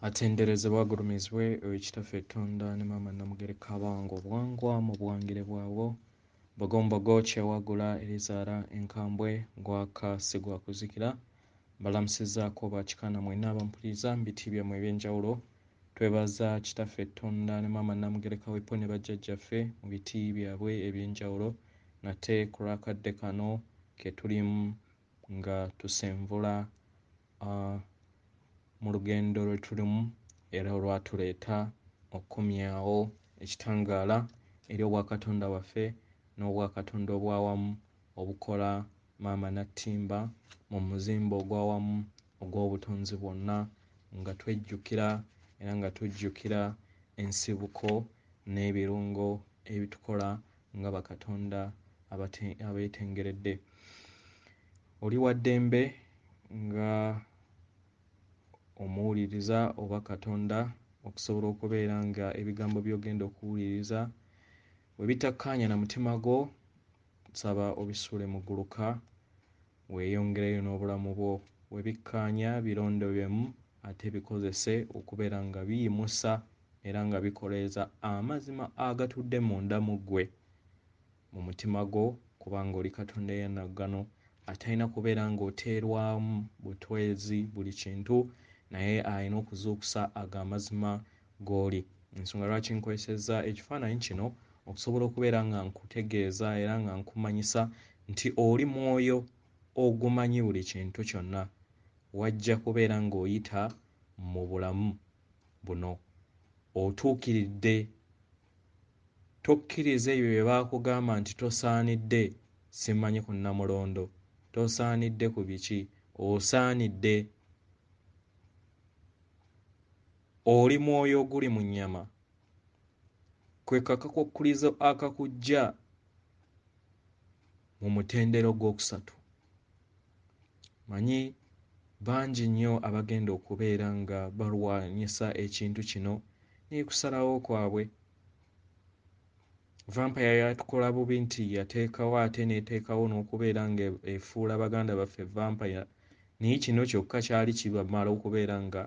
Atenderezebwa agulumizibwe ekitaffe Katonda ne Maama Namugereka abange obwangwa mu bwangire bwabwo bogombogo kyewagula erizaala enkambwe gwaka si gwa kuzikira balamusizzaako bakikana mwenna abampuliriza mu biti byammwe eby'enjawulo twebaza kitaffe Katonda ne Maama Namugereka wepo ne bajjajjaffe mu biti byabwe eby'enjawulo nate ku lwakadde kano ke tulimu nga tusenvula mu lugendo lwe tulimu era olwatuleeta okukomyawo ekitangaala eri obwakatonda waffe n'obwakatonda obwawamu obukola maama nattimba mu muzimba ogwawamu ogw'obutonzi bwonna nga twejjukira era nga tujjukira ensibuko n'ebirungo ebitukola nga bakatonda abeetengeredde. Oli wa ddembe nga omuwuliriza oba katonda okusobola okubeera nga ebigambo by'ogenda okuwuliriza bwe bitakkaanya na mutima gwo nsaba obisuule mu gguluka weeyongereyo n'obulamu bwo we bikkaanya birondebwemu ate bikozese okubeera nga biyimusa era nga bikoleeza amazima agatudde munda mu ggwe mu mutima gwo kubanga oli katonda eyanaggano atalina kubeera ng'oteerwamu butwezi buli kintu naye alina okuzuukusa ago amazima g'oli. Ensonga lwaki nkozesezza ekifaananyi kino okusobola okubeera nga nkutegeeza era nga nkumanyisa nti oli mwoyo ogumanyi buli kintu kyonna wajja kubeera ng'oyita mu bulamu buno otuukiridde tokkiriza ebyo bye baakugamba nti tosaanidde simmanyi ku Namulondo tosaanidde ku biki osaanidde oli mwoyo oguli mu nnyama kwe kakakukkulizo akakujja mu mutendera ogwokusatu. Manyi bangi nnyo abagenda okubeera nga balwanyisa ekintu kino naye kusalawo kwabwe. Vampire yatukola bubi nti yateekawo ate n'eteekawo n'okubeera nga efuula baganda baffe vampire naye kino kyokka kyali kibamala okubeera nga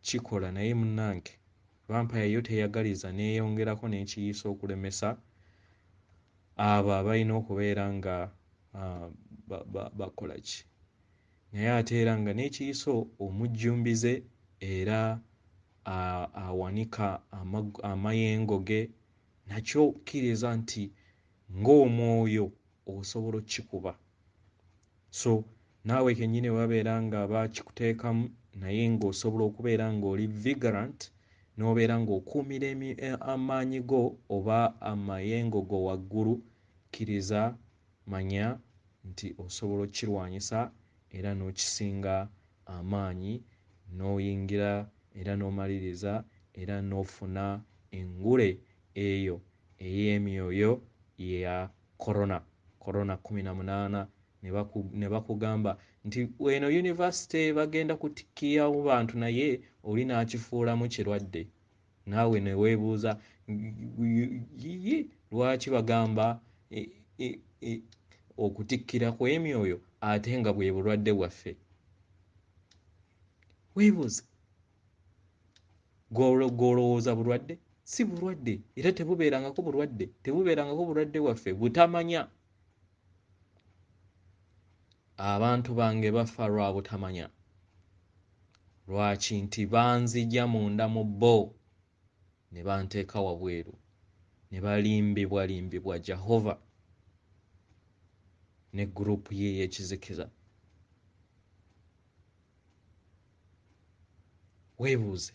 kikola naye munnange vampire yo teyagaliza neeyongerako n'ekiyiisa okulemesa abo abalina okubeera nga bakola ki naye ate era nga n'ekiyiiso omujjumbize era awanika amayengo ge nakyo kkiriza nti ng'omwoyo osobola okkikuba so naawe kennyini babeera nga bakikuteekamu naye ng'osobola okubeera ng'oli vigorant n'obeera ng'okuumira amaanyi go oba amayengo go waggulu kkiriza manya nti osobola okkirwanyisa era n'okisinga amaanyi n'oyingira era n'omaliriza era n'ofuna engule eyo ey'emyoyo ya korona 18 ne bakugamba nti eno yunivasite bagenda kutikkirawo bantu naye oli n'akifuulamu kirwadde naawe ne weebuuza lwaki bagamba okutikkira kw'emyoyo ate nga bwe bulwadde bwaffe. Weebuuze gw'olowooza bulwadde si bulwadde era tebubeerangako bulwadde bwaffe butamanya. Abantu bange bafa lwa butamanya. Lwaki? Nti banzija munda mu bo ne banteeka wabweru ne balimbibwa Jehova ne gurupu ye ey'ekizikiza. Weebuuze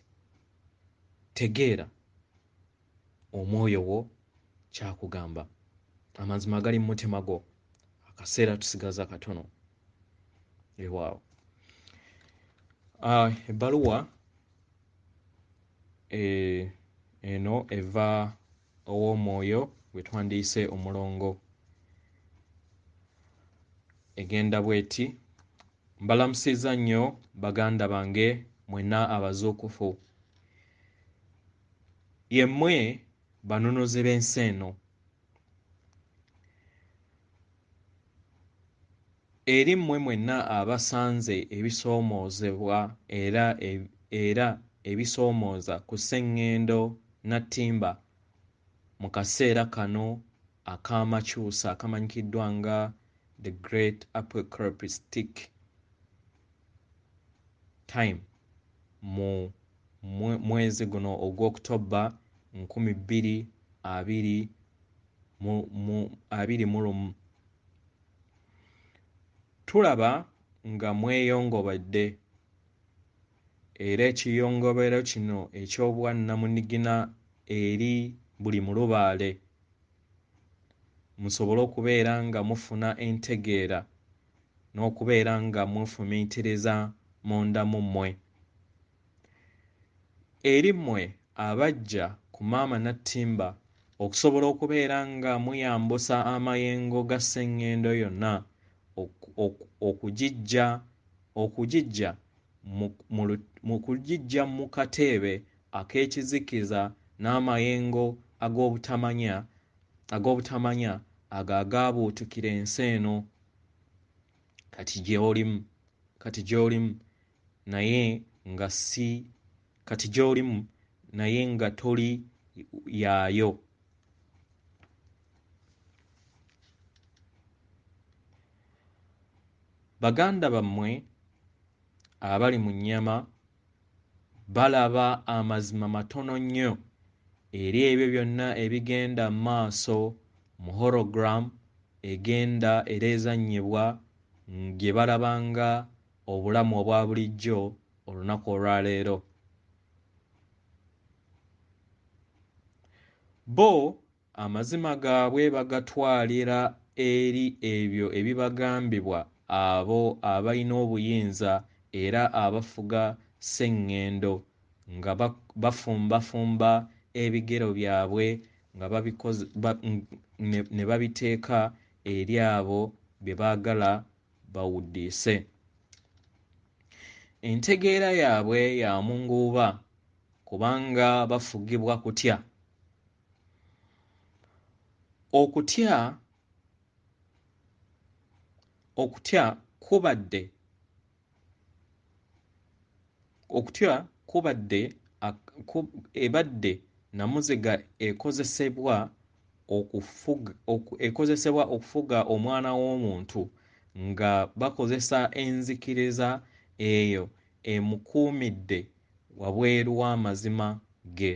tegeera omwoyo wo kyakugamba amazima gali mu mutima gwo akaseera tusigaza katono ewaawo. Ebbaluwa eno eva ow'Omwoyo gwe twandiyise Omulongo egenda bw'eti: mbalamusizza nnyo baganda bange mwenna abazuukufu. Yemwe banunuzi b'ensi eno. Eri mmwe mwenna abasanze ebisoomoozebwa era ebisoomooza ku sseŋŋendo nattimba mu kaseera kano ak'amakyusa akamanyikiddwa nga the great apocalyptic time mu mwezi guno ogw'Okutobba 2021. Tulaba nga mweyongobedde era ekiyongobero kino eky'obwannamunigina eri buli mulubaale musobole okubeera nga mufuna entegeera n'okubeera nga mwefumiitiriza munda mu mmwe. Eri mmwe abajja ku maama nattimba okusobola okubeera nga muyambusa amayengo ga sseŋŋendo yonna okugiggya mu kateebe ak'ekizikiza n'amayengo ag'obutamanya ago agaabuutikira ensi eno kati gy'olimu naye nga si kati gy'olimu naye nga toli yaayo. Baganda bammwe abali mu nnyama balaba amazima matono nnyo eri ebyo byonna ebigenda maaso mu hologram egenda era ezannyibwa gye balabanga obulamu obwa bulijjo olunaku olwaleero. Bo amazima gaabwe bagatwalira eri ebyo ebibagambibwa abo abalina obuyinza era abafuga sseŋŋendo nga bafumbafumba ebigero byabwe nga ne babiteeka eri abo bye baagala bawuddiise. Entegeera yaabwe ya munguuba kubanga bafugibwa kutya. Okutya ebadde nnamuziga ekozesebwa okufuga omwana w'omuntu nga bakozesa enzikiriza eyo emukuumidde wabweru w'amazima ge.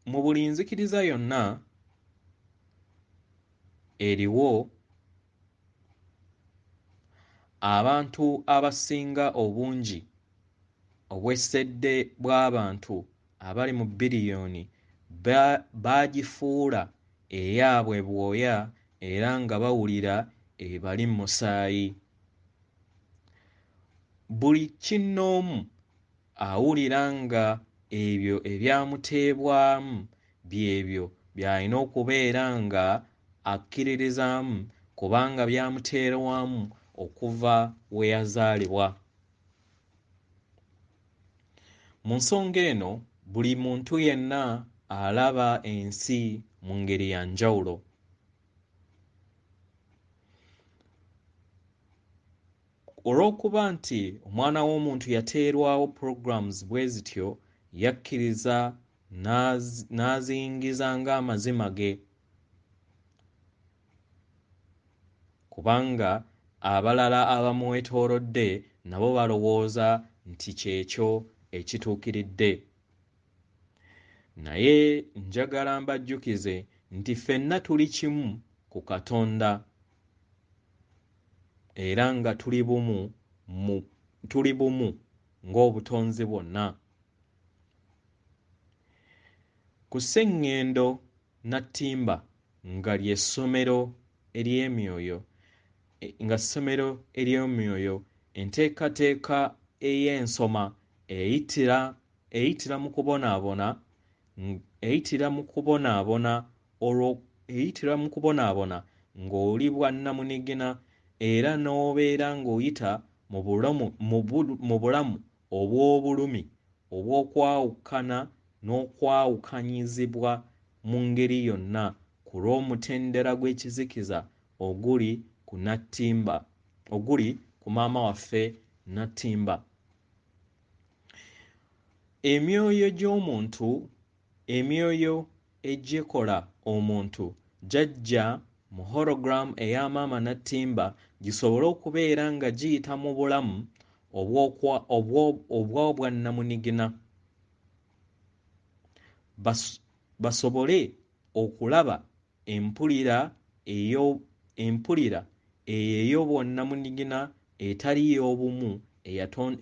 Mu buli nzikiriza yonna eriwo abantu abasinga obungi obw'essedde bw'abantu abali mu biliyoni baagifuula eyaabwe bwoya era nga bawulira ebali mu musaayi. Buli kinnoomu awulira nga ebyo ebyamuteebwamu byebyo by'alina okubeera nga akkiririzaamu kubanga byamuteerwamu okuva we yazaalibwa. Mu nsonga eno buli muntu yenna alaba ensi mu ngeri ya njawulo. Olw'okuba nti omwana w'omuntu yateerwawo programs bwe zityo yakkiriza n'aziyingiza ng'amazima ge kubanga abalala abamwetoolodde nabo balowooza nti kyekyo ekituukiridde. Naye njagala mbajjukize nti ffenna tuli kimu ku Katonda era nga tuli bumu ng'obutonzi bwonna. Ku sseŋŋendo nattimba nga ly'essomero ery'emyoyo enteekateeka ey'ensoma eyitira mu kubonaabona ng'oli bwannamunigina era n'obeera ng'oyita mu bulamu obw'obulumi obw'okwawukana n'okwawukanyizibwa mu ngeri yonna ku lw'omutendera gw'ekizikiza oguli ku nattimba oguli ku maama waffe Nattimba. Emyoyo gy'omuntu, emyoyo egyekola omuntu jajja mu hologram eya maama Nattimba gisobole okubeera nga giyita mu bulamu obw'obwannamunigina, basobole okulaba empulira ey'obwannamunigina etali y'obumu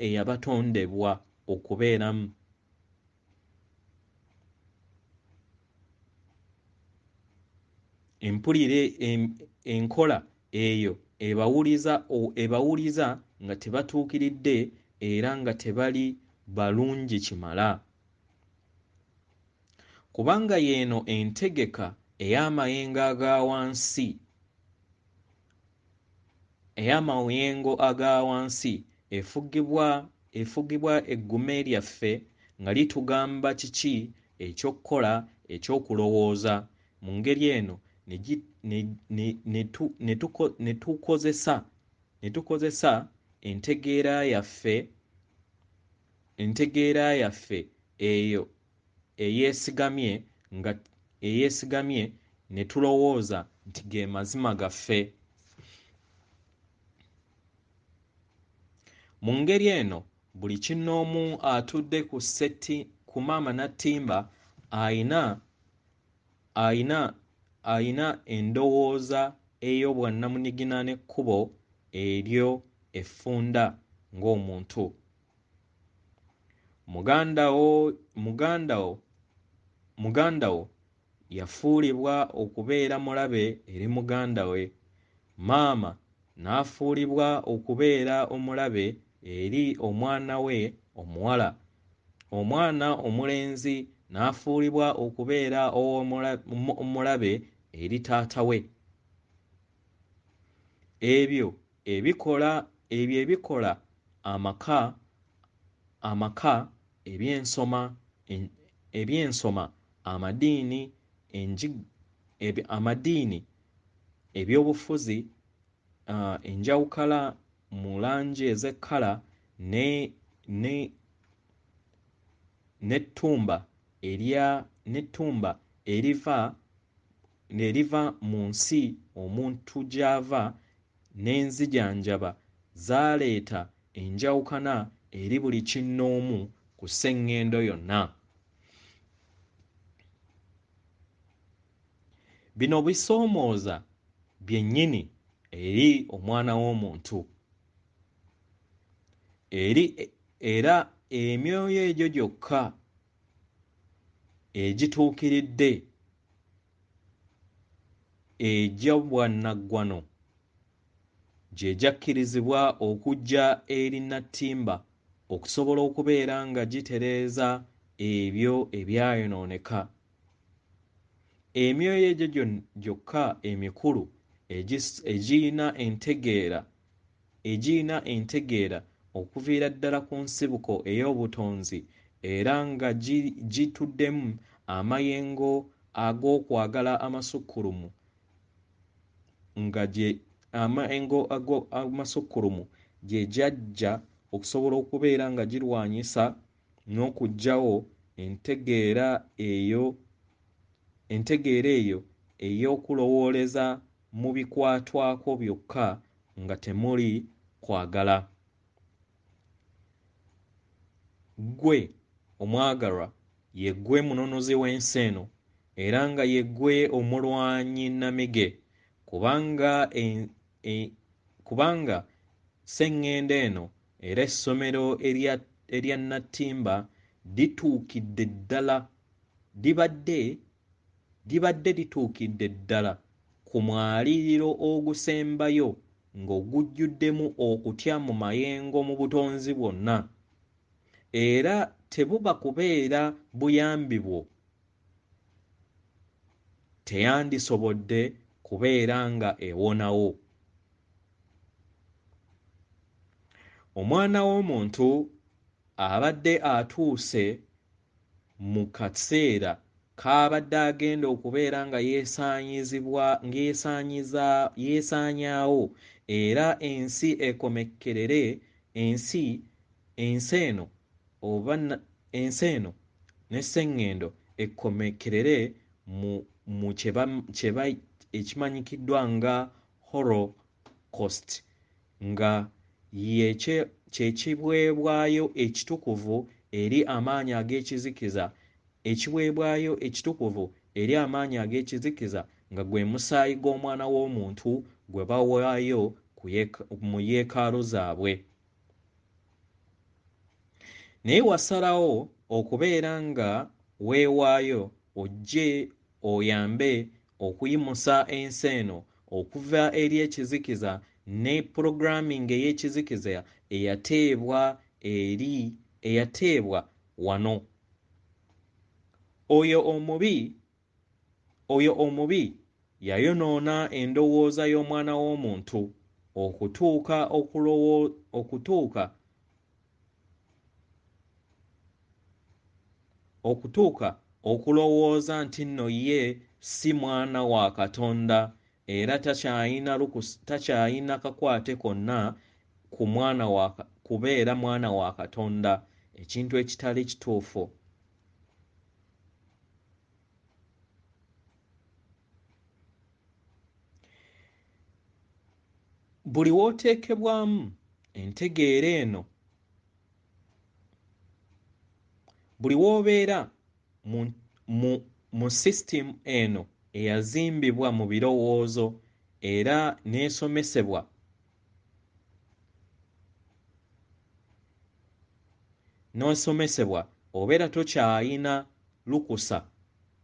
eyabatondebwa okubeeramu. Empulire enkola eyo ebawuliza nga tebatuukiridde era nga tebali balungi kimala. Kubanga yeeno entegeka ey'amayengo aga wansi, ey'amayengo aga wansi efugibwa eggume lyaffe nga litugamba kiki eky'okkola eky'okulowooza. Mu ngeri eno ne tukozesa entegeera yaffe eyo eyeesigamye ne tulowooza nti ge mazima gaffe. Mu ngeri eno buli kinnoomu atudde ku maama Nattimba ayina endowooza ey'obwannamunigina n'ekkubo eryo effunda ng'omuntu. Muganda wo yafuulibwa okubeera mulabe eri muganda we, maama n'afuulibwa okubeera omulabe eri omwana we omuwala, omwana omulenzi n'afuulibwa okubeera omulabe eri taata we. Ebyo ebikola amaka, ebyensoma, amadiini, ebyobufuzi, enjawukala mu langi ez'ekkala n'ettumba eriva mu nsi omuntu gy'ava n'enzijanjaba zaaleeta enjawukana eri buli kinnoomu ku sseŋŋendo yonna. Bino bisoomooza byennyini eri omwana w'omuntu, era emyoyo egyo gyokka egituukiridde egy'obwannaggwano gye gyakkirizibwa okujja eri Nattimba okusobola okubeera nga gitereeza ebyo ebyayonooneka. Emyoyo egyo gyokka emikulu egiyina entegeera okuviira ddala ku nsibuko ey'obutonzi era nga gituddemu amayengo ag'okwagala amasukkulumu, amasukkulumu gye gyajja okusobola okubeera nga girwanyisa n'okuggyawo entegeera eyo ey'okulowooleza mu bikwatwako byokka nga temuli kwagala. Ggwe omwagalwa, ye ggwe mununuzi w'ensi eno era nga ye ggwe omulwanyi nnamige, kubanga sseŋŋendo eno era essomero erya Nattimba lituukidde ddala, libadde lituukidde ddala ku mwaliiro ogusembayo ng'ogujjuddemu okutya mu mayengo mu butonzi bwonna, era tebuba kubeera buyambi bwo teyandisobodde kubeera nga ewonawo. Omwana w'omuntu abadde atuuse mu kaseera kaabadde agenda okubeera nga yeesaanyaawo era ensi ekomekkerere ensi eno n'esseŋŋendo ekkomekkerere mu kyeba ekimanyikiddwa nga Holocaust nga ky'ekiweebwayo ekitukuvu eri amaanyi ag'ekizikiza nga gwe musaayi gw'omwana w'omuntu gwe bawaayo mu yeekaalu zaabwe. Naye wasalawo okubeera nga weewaayo ojje oyambe okuyimusa ensi eno okuva eri ekizikiza ne programming ey'ekizikiza eyateebwa wano. Oyo omubi yayonoona endowooza y'omwana w'omuntu okutuuka okulowooza nti nno ye si mwana wa Katonda era takyayina kakwate konna kubeera mwana wa Katonda, ekintu ekitali kituufu. Buli w'oteekebwamu entegeera eno, buli w'obeera mu sisitimu eno eyazimbibwa mu birowoozo era n'osomesebwa obeera tokyayina lukusa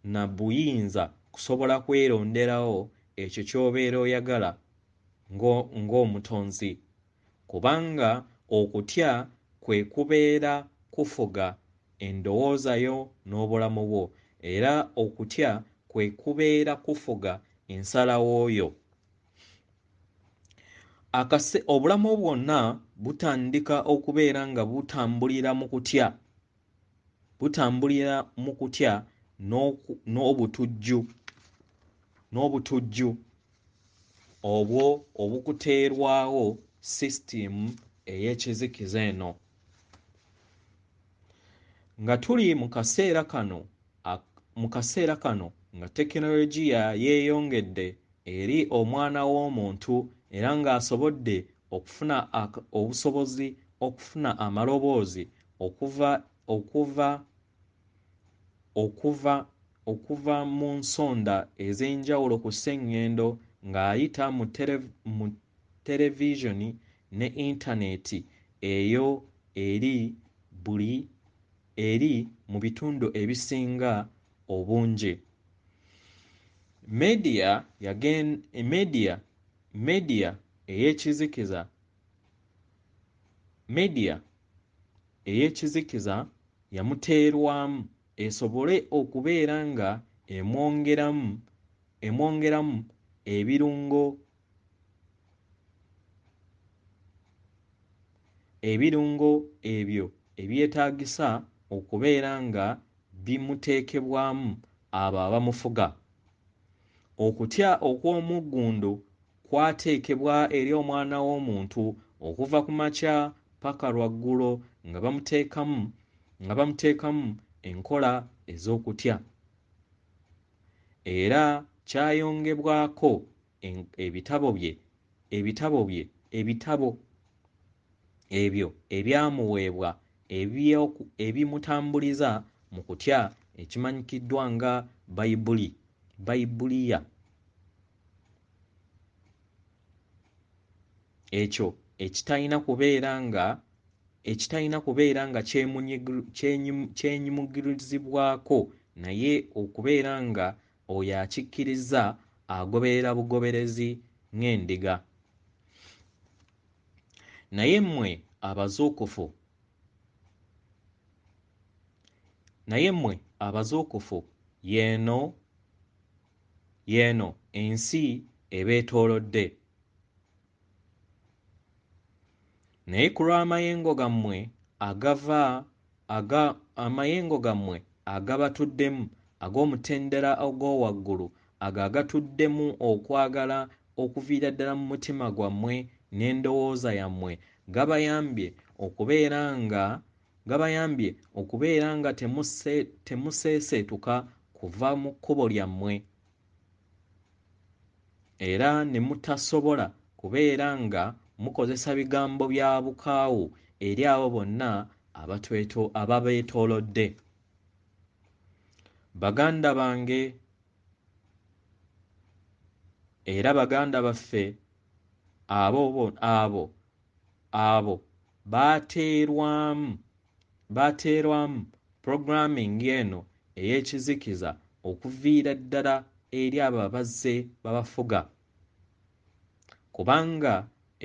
na buyinza kusobola kweronderawo ekyo ky'obeera oyagala ng'omutonzi, kubanga okutya kwe kubeera kufuga endowooza yo n'obulamu bwo, era okutya kwe kubeera kufuga ensalawo yo. Obulamu bwonna butandika okubeera nga butambulira mu kutya n'obutujju obwo obukuteerwawo sisitimu ey'ekizikiza eno. Nga tuli mu kaseera kano nga tekinologiya yeeyongedde eri omwana w'omuntu era ng'asobodde okufuna amaloboozi okuva mu nsonda ez'enjawulo ku sseŋŋendo ng'ayita mu televisioni ne intaneti eyo eri mu bitundu ebisinga obungi. Media ey'ekizikiza yamuteerwamu esobole okubeera nga emwongeramu ebirungo ebyo ebyetaagisa okubeera nga bimuteekebwamu abo abamufuga. Okutya okw'omuggundu kwateekebwa eri omwana w'omuntu okuva ku makya paka lwaggulo nga bamuteekamu enkola ez'okutya, era kyayongebwako ebitabo ebyo ebyamuweebwa ebimutambuliza mu kutya ekimanyikiddwa nga Bayibuliya. Ekyo ekitalina kubeera nga kyenyumugirizibwako, naye okubeera nga oyo akikkiriza agoberera bugoberezi ng'endiga. Naye mmwe abazuukufu yeeno ensi ebeetoolodde. Naye ku lw'amayengo gammwe agabatuddemu ag'omutendera ogw'owaggulu agatuddemu okwagala okuviira ddala mu mutima gwammwe n'endowooza yammwe gabayambye okubeera nga temuseeseetuka kuva mu kkubo lyammwe era ne mutasobola kubeera nga mukozesa bigambo bya bukaawu eri abo bonna ababeetoolodde. Baganda bange era baganda baffe abo baateerwamu programming eno ey'ekizikiza okuviira ddala eri abo abazze babafuga kubanga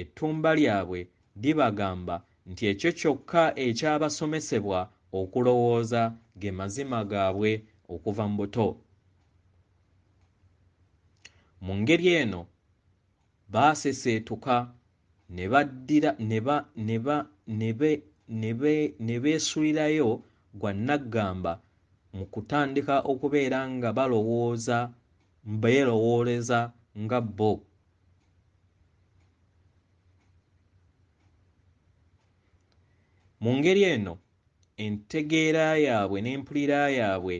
ettumba lyabwe libagamba nti ekyo kyokka ekyabasomesebwa okulowooza ge mazima gaabwe okuva mu buto. Mu ngeri eno baaseseetuka ne beesuulirayo gwa nnaggamba mu kutandika okubeera nga beerowooleza nga bo. Mu ngeri eno entegeera yaabwe n'empulira yaabwe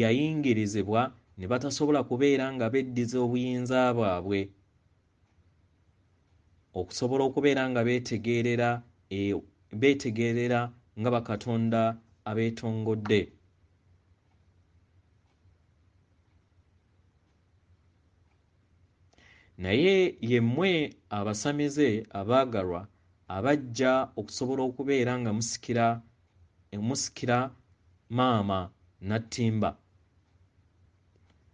yayingirizibwa ne batasobola kubeera nga beddiza obuyinza bwabwe okusobola okubeera nga beetegeerera nga bakatonda abeetongodde. Naye yemmwe abasamize abaagalwa abajja okusobola okubeera nga musikira maama Nattimba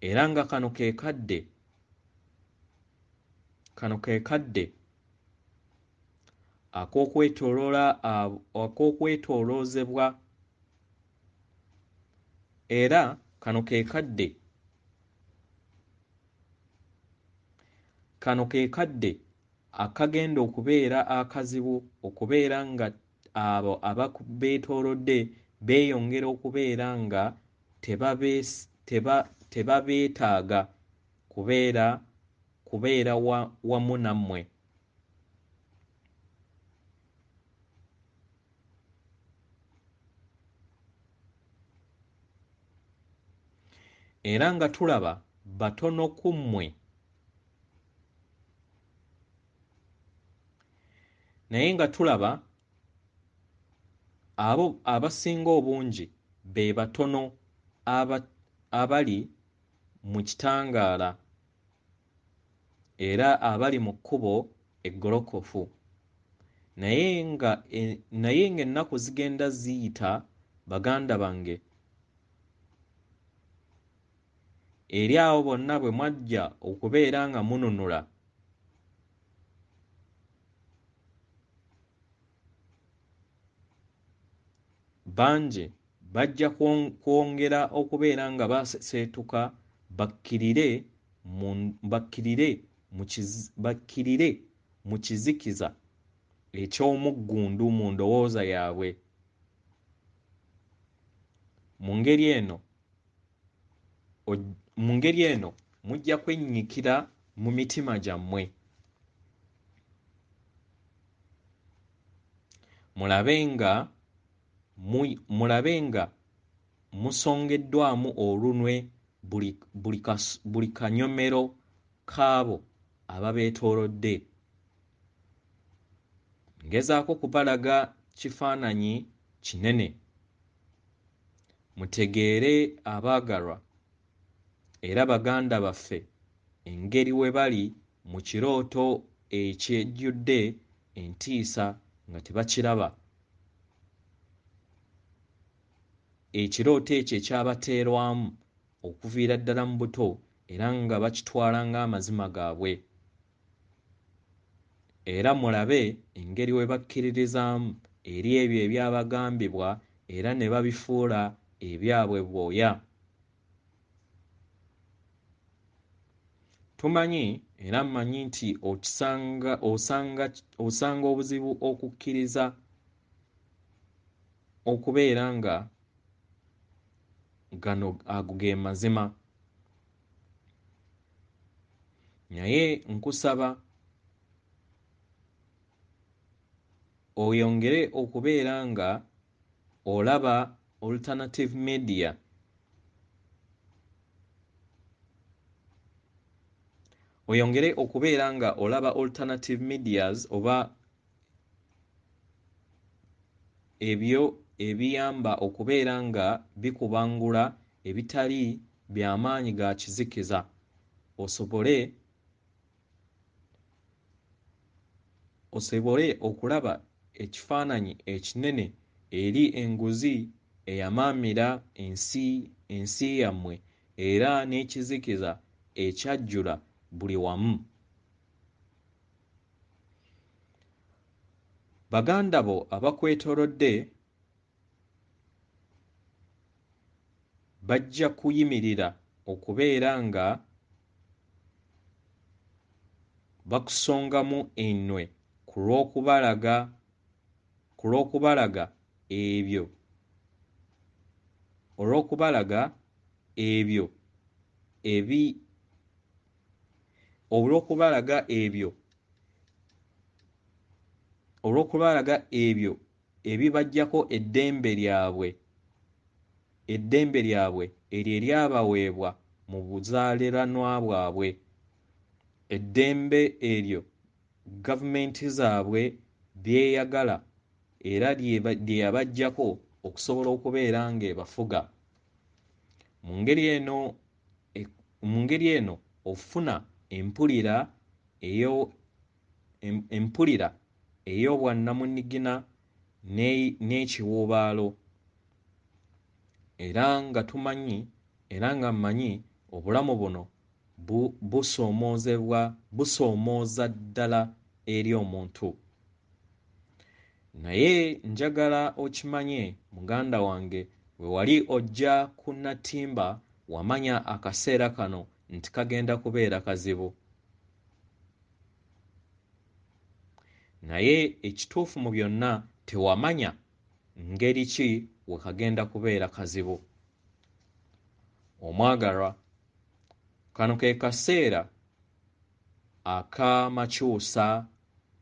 era nga kano ke kadde ak'okwetooloozebwa era kano ke kadde akagenda okubeera akazibu okubeera nga abo ababeetoolodde beeyongera okubeera nga tebabeetaaga kubeera wamu nammwe. Era nga tulaba batono ku mmwe naye nga tulaba abo abasinga obungi be batono abali mu kitangaala era abali mu kkubo eggolokofu naye nga ennaku zigenda ziyita baganda bange eri abo bonna bwe mwajja okubeera nga mununula bangi bajja kwongera okubeera nga baseetuka bakkirire mu kizikiza eky'omuggundu mu ndowooza yaabwe. Mu ngeri eno mujja kwennyikira mu mitima gyammwe mulabe nga musongeddwamu olunwe buli kanyomero kaabo ababeetoolodde. Ngezaako kubalaga kifaananyi kinene mutegeere abaagalwa era baganda baffe engeri we bali mu kirooto ekyejjudde entiisa nga tebakiraba. Ekirooto ekyo ekyabateerwamu okuviira ddala mu buto era nga bakitwala ng'amazima gaabwe. Era mulabe engeri we bakkiririzaamu eri ebyo ebyabagambibwa era ne babifuula ebyabwe bwoya. Tumanyi era mmanyi nti osanga obuzibu okukkiriza okubeera nga gano ago ge mazima. Naye nkusaba oyongere okubeera nga olaba alternative media oyongere okubeera nga olaba alternative medias oba ebyo ebiyamba okubeera nga bikubangula ebitali by'amaanyi ga kizikiza osobole okulaba ekifaananyi ekinene eri enguzi eyamaamira ensi yammwe era n'ekizikiza ekyajjula buli wamu. Baganda bo abakwetoolodde bajja kuyimirira okubeera nga bakusongamu ennwe ku lw'okubalaga ebyo ebibaggyako eddembe lyabwe eryo eryabaweebwa mu buzaaliranwa bwabwe, eddembe eryo gavumenti zaabwe byeyagala era lye yabaggyako okusobola okubeera ng'ebafuga. Mu ngeri eno ofuna empulira ey'obwannamunigina n'ekiwuubaalo era nga mmanyi obulamu buno busoomooza ddala eri omuntu. Naye njagala okimanye muganda wange, bwe wali ojja ku nnatimba wamanya akaseera kano nti kagenda kubeera kazibu. Naye ekituufu mu byonna tewamanya ngeri ki we kagenda kubeera kazibu. Omwagalwa, kano ke kaseera ak'amakyusa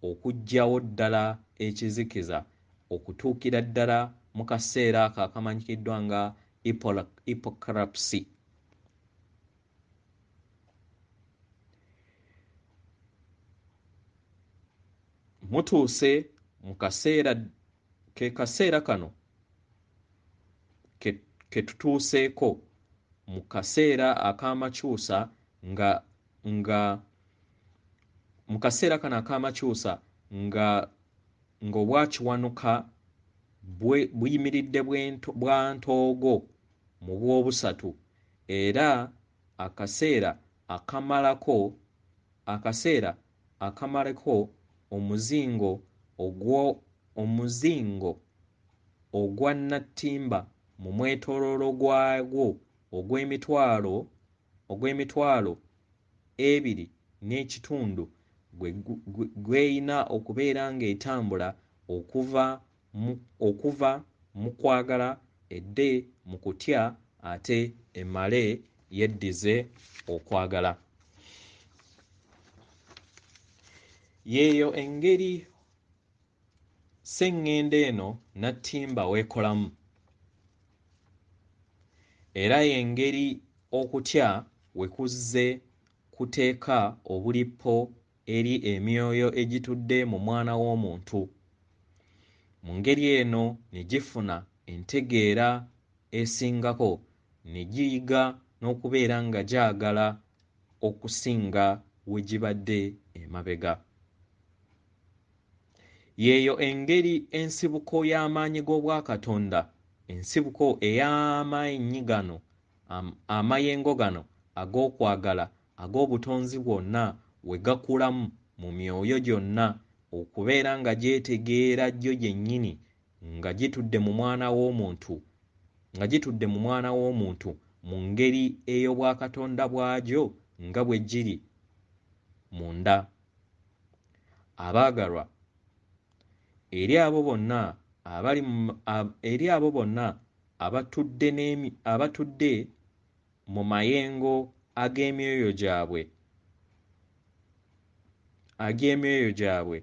okuggyawo ddala ekizikiza okutuukira ddala mu kaseera ako akamanyikiddwa nga hippocracy. Mutuuse mu kaseera kano ke tutuuseeko mu kaseera ak'amakyusa nga obwakiwanuka buyimiridde bwa ntoogo mu bwobusatu era akaseera akamalako omuzingo ogwa nnatimba mu mwetooloolo gwagwo ogw'emitwalo 2.5 gweyina okubeera ng'etambula okuva mu kwagala edde mu kutya ate emmale yeddize okwagala. Yeeyo engeri sseŋŋenda eno nnatimba weekolamu era y'engeri okutya we kuzze kuteeka obulippo eri emyoyo egitudde mu mwana w'omuntu. Mu ngeri eno ne gifuna entegeera esingako ne giyiga n'okubeera nga gyagala okusinga we gibadde emabega. Yeeyo engeri ensibuko y'amaanyi g'Obwakatonda, ensibuko ey'amaanyi gano amayengo gano ag'okwagala ag'obutonzi bwonna we gakulamu mu myoyo gyonna okubeera nga gyetegeera gyo gyennyini nga gitudde mu mwana w'omuntu mu ngeri ey'Obwakatonda bwagyo nga bwe giri munda. Abaagalwa, eri abo bonna abatudde mu mayengo ag'emyoyo gyabwe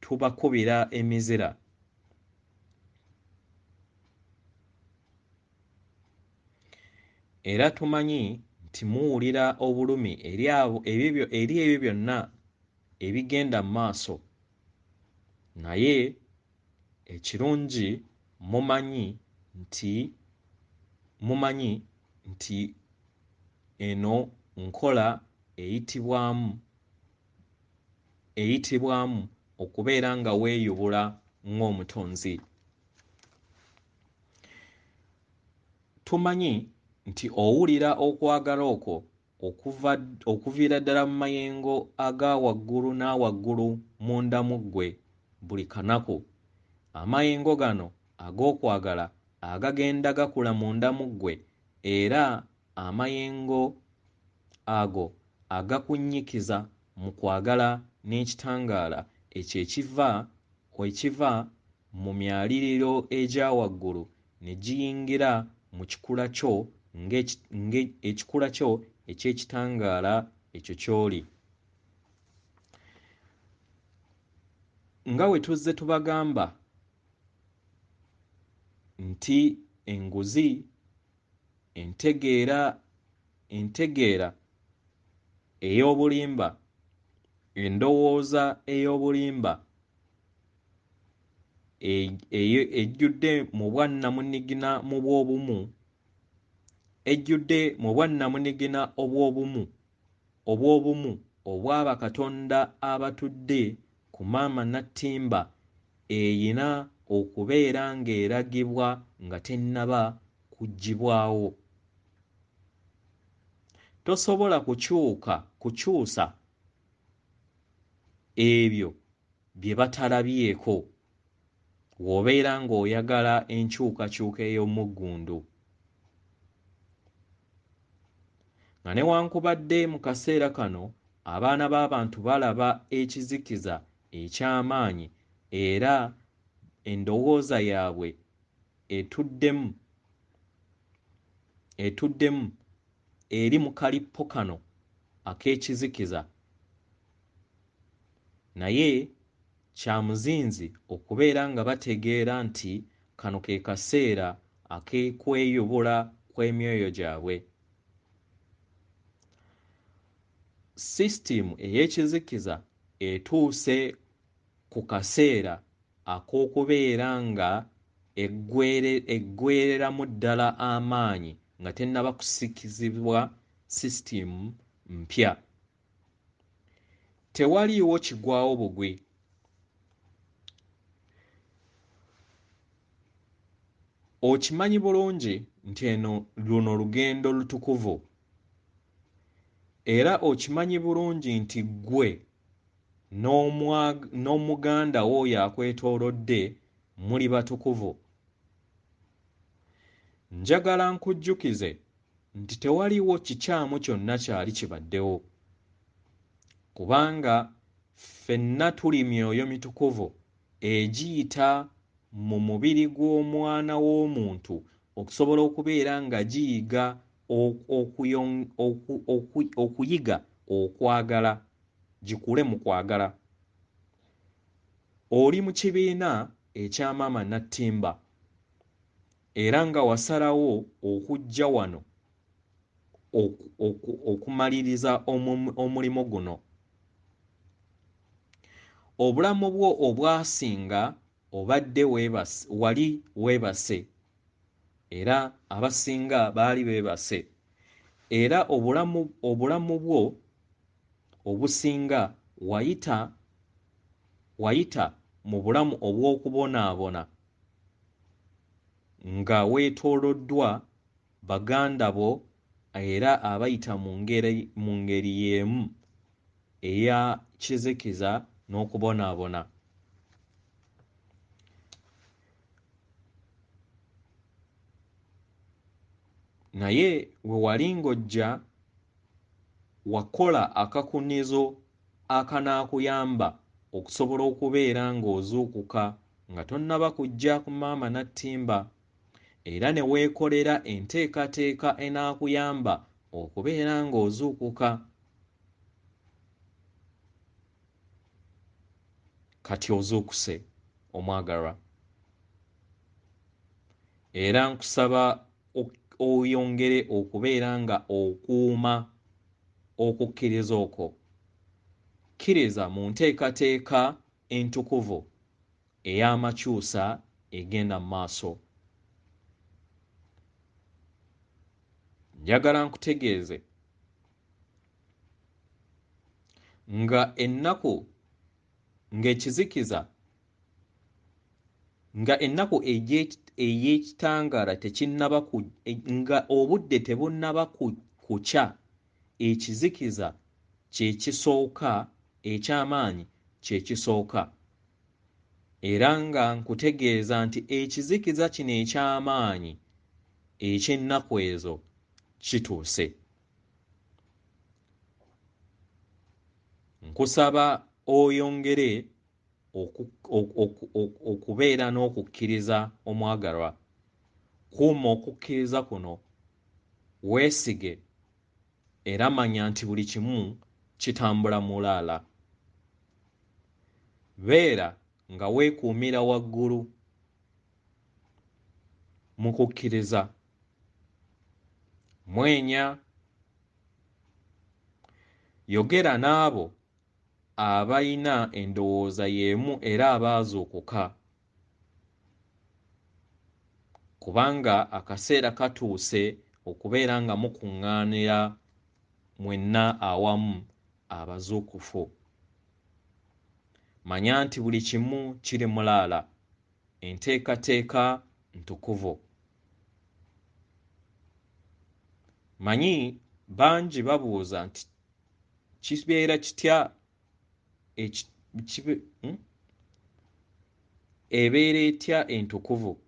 tubakubira emizira. Era tumanyi nti muwulira obulumi eri ebyo byonna ebigenda mu maaso, naye ekirungi mumanyi nti eno nkola eyitibwamu okubeera nga weeyubula ng'omutonzi. Tumanyi nti owulira okwagala okwo okuviira ddala mu mayengo aga waggulu n'awaggulu munda mu ggwe buli kanaku. Amayengo gano ag'okwagala agagenda gakula munda mu ggwe, era amayengo ago agakunnyikiza mu kwagala n'ekitangaala ekyo ekiva mu myaliriro egya waggulu ne giyingira mu kikula kyo ekikula kyo eky'ekitangaala ekyo ky'oli. Nga bwe tuzze tubagamba nti enguzi, entegeera ey'obulimba, endowooza ey'obulimba ejjudde mu bwannamunigina obw'obumu obw'abakatonda abatudde ku maama nattimba eyina okubeera ng'eragibwa nga tennaba kuggyibwawo. Tosobola kukyusa ebyo bye batalabyeko bw'obeera ng'oyagala enkyukakyuka ey'omuggundu. Nga newankubadde mu kaseera kano abaana b'abantu balaba ekizikiza eky'amaanyi era endowooza yaabwe etuddemu eri mu kalippo kano ak'ekizikiza, naye kya muzinzi okubeera nga bategeera nti kano ke kaseera ak'okweyubula kw'emyoyo gyabwe. Sisitimu ey'ekizikiza etuuse ku kaseera ak'okubeera nga eggweereramu ddala amaanyi nga tennaba kusikizibwa sisitimu mpya. Tewaliiwo kigwawo bugwi. Okimanyi bulungi nti luno lugendo lutukuvu, era okimanyi bulungi nti ggwe n'omuganda wo oyo akwetoolodde muli batukuvu. Njagala nkujjukize nti tewaliiwo kikyamu kyonna kyali kibaddewo, kubanga ffenna tuli myoyo mitukuvu egiyita mu mubiri gw'omwana w'omuntu okusobola okubeera nga giyiga okuyiga okwagala, gikule mu kwagala. Oli mu kibiina ekya maama nattimba era nga wasalawo okujja wano okumaliriza omulimu guno. Obulamu bwo obwasinga wali weebase, era abasinga baali beebase, era obulamu bwo obusinga wayita mu bulamu obw'okubonaabona nga weetooloddwa baganda bo era abayita mu ngeri y'emu eya kizikiza n'okubonaabona. Naye we wali ng'ojja wakola akakunizo akanaakuyamba okusobola okubeera ng'ozuukuka nga tonnaba kujja ku maama nattimba. era ne weekolera enteekateeka enaakuyamba okubeera ng'ozuukuka. Kati ozuukuse omwagalwa, era nkusaba oyongere okubeera nga okuuma okukkiriza okwo. Kkiriza mu nteekateeka entukuvu ey'amakyusa egenda mu maaso. Njagala nkutegeeze nga ennaku ng'ekizikiza nga ennaku ey'ekitangaala tekinnaba nga obudde tebunnaba kukya, ekizikiza kye kisooka eky'amaanyi kye kisooka. Era nga nkutegeeza nti ekizikiza kino eky'amaanyi eky'ennaku ezo kituuse. Nkusaba oyongere okubeera n'okukkiriza omwagalwa. Kuuma okukkiriza kuno, weesige era manya nti buli kimu kitambula mulaala. Beera nga weekuumira waggulu mu kukkiriza. Mwenya, yogera n'abo abayina endowooza y'emu era abaazuukuka, kubanga akaseera katuuse okubeera nga mukuŋŋaanira mwenna awamu abazuukufu. Manya nti buli kimu kiri mulaala, enteekateeka ntukuvu. Manyi bangi babuuza nti kibeera kitya ebeera etya entukuvu?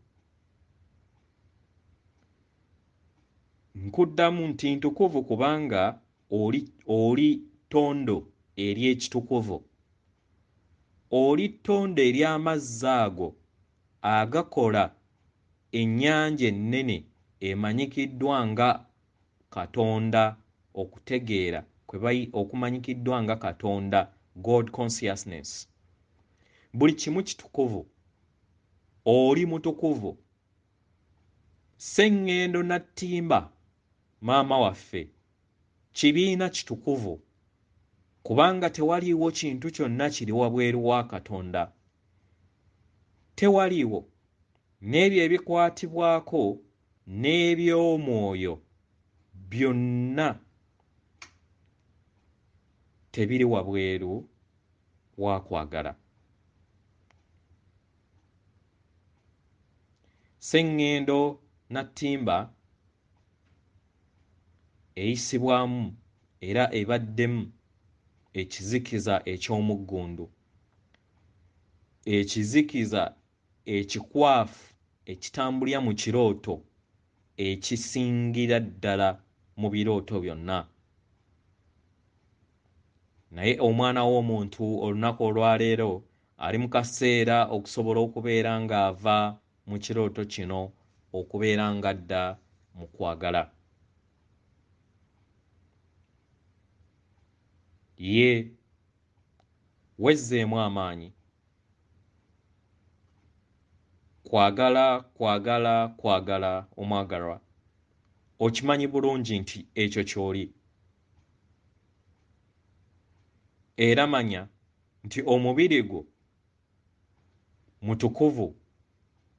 Nkuddamu nti ntukuvu kubanga oli ttondo ery'ekitukuvu. Oli ttondo ery'amazzi ago agakola ennyanja ennene emanyikiddwa nga Katonda, okutegeera okumanyikiddwa nga Katonda, God consciousness. Buli kimu kitukuvu, oli mutukuvu. Sseŋŋendo Nattimba maama waffe kibiina kitukuvu, kubanga tewaliiwo kintu kyonna kiri wabweru wa Katonda. Tewaliiwo n'ebyo ebikwatibwako n'eby'omwoyo byonna tebiri wabweru wa kwagala. Sseŋŋendo Nattimba eyisibwamu era ebaddemu ekizikiza eky'omuggundu, ekizikiza ekikwafu ekitambulira mu kirooto ekisingira ddala mu birooto byonna. Naye omwana w'omuntu olunaku olwaleero ali mu kaseera okusobola okubeera ng'ava mu kirooto kino okubeera ng'adda mu kwagala. Ye wezzeemu amaanyi. Kwagala, kwagala, kwagala omwagalwa. Okimanyi bulungi nti ekyo ky'oli. Era manya nti omubiri gwo mutukuvu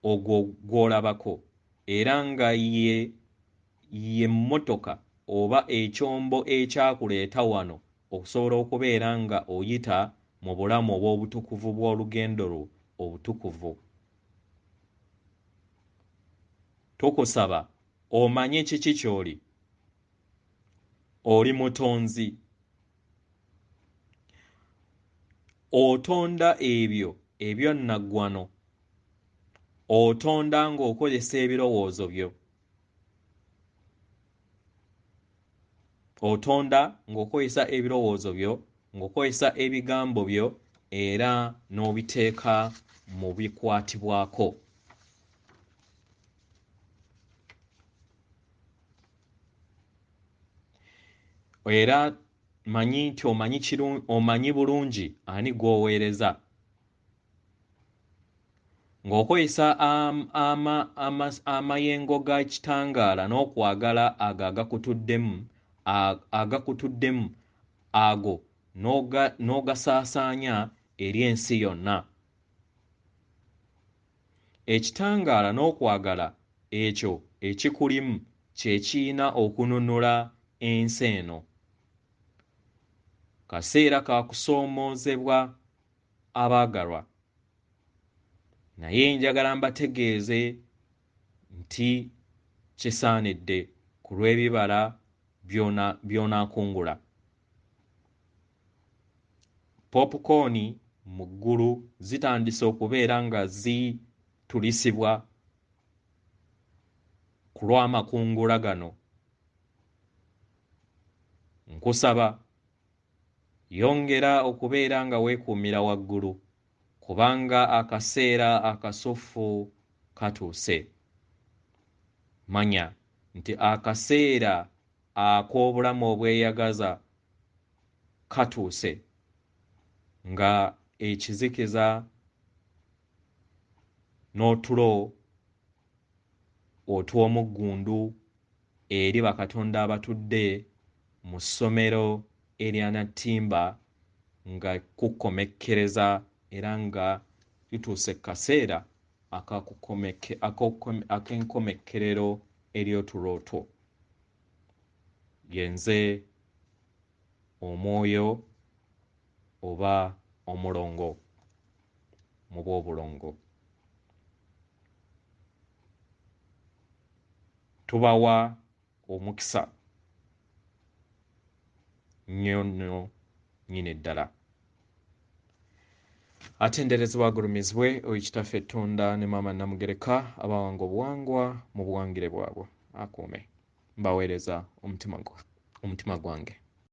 ogwo gw'olabako, era nga ye mmotoka oba ekyombo ekyakuleeta wano okusobola okubeera nga oyita mu bulamu obw'obutukuvu bw'olugendo lwo obutukuvu. Tukusaba omanye kiki ky'oli. Oli mutonzi. Otonda ebyo ebyonnaggwano. Otonda ng'okozesa ebirowoozo byo. Otonda ng'okozesa ebirowoozo byo, ng'okozesa ebigambo byo era n'obiteeka mu bikwatibwako. era manyi nti omanyi bulungi ani gw'oweereza ng'okozesa amayengo ga kitangaala n'okwagala ago agakutuddemu ago n'ogasaasaanya eri ensi yonna. Ekitangaala n'okwagala ekyo ekikulimu kye kiyina okununula ensi eno. Kaseera ka kusoomoozebwa abaagalwa, naye njagala mbategeeze nti kisaanidde ku lw'ebibala by'onaakungula. Popcorn mu ggulu zitandise okubeera nga zitulisibwa ku lw'amakungula gano. Nkusaba yongera okubeera nga weekuumira waggulu kubanga akaseera akasuffu katuuse. Manya nti akaseera ak'obulamu obweyagaza katuuse nga ekizikiza n'otulo otw'omuggundu eri bakatonda abatudde mu ssomero erya Nattimba nga kukomekkereza era nga lituuse kaseera ak'enkomekkerero ery'otulo otwo. Yenze Omwoyo oba Omulongo mu bw'obulongo. Tubawa omukisa nnyo nno nnyini ddala. Atenderezebwa agulumizibwe oyo kitaffe Ettonda ne Maama Namugereka abawanga obuwangwa mu buwangire bwabwe. Akuume mbaweereza omutima gwange.